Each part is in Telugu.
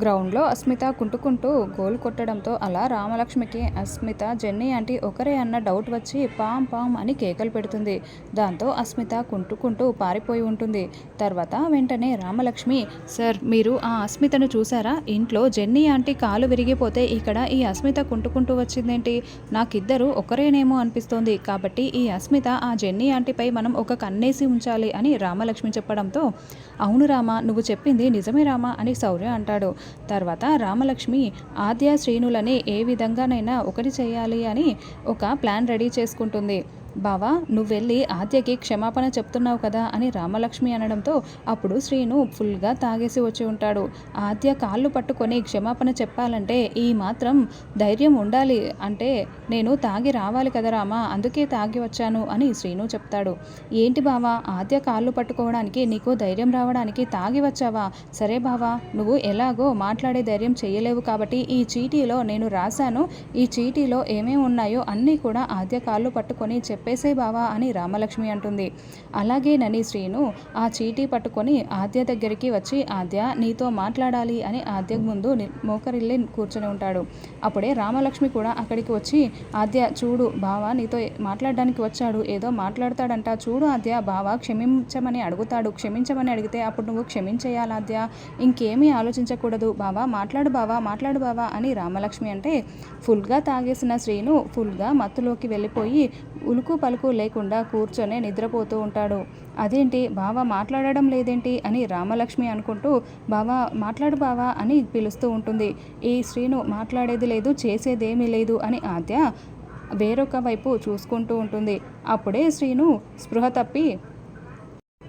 గ్రౌండ్లో అస్మిత కుంటుకుంటూ గోల్ కొట్టడంతో అలా రామలక్ష్మికి అస్మిత జెన్నీ ఆంటీ ఒకరే అన్న డౌట్ వచ్చి పాం పాం అని కేకలు పెడుతుంది. దాంతో అస్మిత కుంటుకుంటూ పారిపోయి ఉంటుంది. తర్వాత వెంటనే రామలక్ష్మి, సార్ మీరు ఆ అస్మితను చూసారా? ఇంట్లో జెన్నీ ఆంటీ కాలు విరిగిపోతే ఇక్కడ ఈ అస్మిత కుంటుకుంటూ వచ్చిందేంటి? నాకిద్దరు ఒకరేనేమో అనిపిస్తోంది. కాబట్టి ఈ అస్మిత ఆ జెన్నీ ఆంటీపై మనం ఒక కన్నేసి ఉంచాలి అని రామలక్ష్మి చెప్పడంతో, అవును రామా, నువ్వు చెప్పింది నిజమే రామా అని శౌర్య అంటాడు. తర్వాత రామలక్ష్మి ఆద్య శ్రీనులని ఏ విధంగానైనా ఒకటి చేయాలి అని ఒక ప్లాన్ రెడీ చేసుకుంటుంది. బావా, నువ్వెళ్ళి ఆద్యకి క్షమాపణ చెప్తున్నావు కదా అని రామలక్ష్మి అనడంతో అప్పుడు శ్రీను ఫుల్గా తాగేసి వచ్చి ఉంటాడు. ఆద్య కాళ్ళు పట్టుకొని క్షమాపణ చెప్పాలంటే ఈ మాత్రం ధైర్యం ఉండాలి. అంటే నేను తాగి రావాలి కదా రామా, అందుకే తాగి వచ్చాను అని శ్రీను చెప్తాడు. ఏంటి బావా, ఆద్య కాళ్ళు పట్టుకోవడానికి నీకు ధైర్యం రావడానికి తాగి వచ్చావా? సరే బావా, నువ్వు ఎలాగో మాట్లాడే ధైర్యం చేయలేవు కాబట్టి ఈ చీటీలో నేను రాశాను. ఈ చీటీలో ఏమేమి ఉన్నాయో అన్నీ కూడా ఆద్య కాళ్ళు పట్టుకొని చెప్పేసే బావా అని రామలక్ష్మి అంటుంది. అలాగేనని శ్రీను ఆ చీటీ పట్టుకొని ఆద్య దగ్గరికి వచ్చి, ఆద్య నీతో మాట్లాడాలి అని ఆద్య ముందు మోకరిల్లి కూర్చొని ఉంటాడు. అప్పుడే రామలక్ష్మి కూడా అక్కడికి వచ్చి, ఆద్య చూడు, బావ నీతో మాట్లాడడానికి వచ్చాడు, ఏదో మాట్లాడతాడంట, చూడు ఆద్య, బావ క్షమించమని అడుగుతాడు, క్షమించమని అడిగితే అప్పుడు నువ్వు క్షమించేయాలి ఆద్య, ఇంకేమీ ఆలోచించకూడదు, బావా మాట్లాడు బావా, మాట్లాడు బావా అని రామలక్ష్మి అంటే ఫుల్గా తాగేసిన శ్రీను ఫుల్గా మత్తులోకి వెళ్ళిపోయి ఉలుకు పలుకు లేకుండా కూర్చొనే నిద్రపోతూ ఉంటాడు. అదేంటి బావ మాట్లాడడం లేదేంటి అని రామలక్ష్మి అనుకుంటూ, బావా మాట్లాడు బావా అని పిలుస్తూ ఉంటుంది. ఈ శ్రీను మాట్లాడేది లేదు, చేసేదేమీ లేదు అని ఆద్య వేరొక వైపు చూసుకుంటూ ఉంటుంది. అప్పుడే శ్రీను స్పృహ తప్పి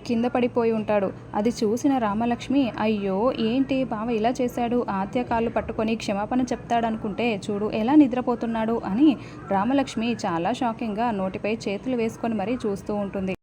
కింద పడిపోయి ఉంటాడు. అది చూసిన రామలక్ష్మి, అయ్యో ఏంటి బావ ఇలా చేశాడు, ఆద్య కాళ్ళు పట్టుకొని క్షమాపణ చెప్తాడనుకుంటే చూడు ఎలా నిద్రపోతున్నాడు అని రామలక్ష్మి చాలా షాకింగ్గా నోటిపై చేతులు వేసుకొని మరీ చూస్తూ ఉంటుంది.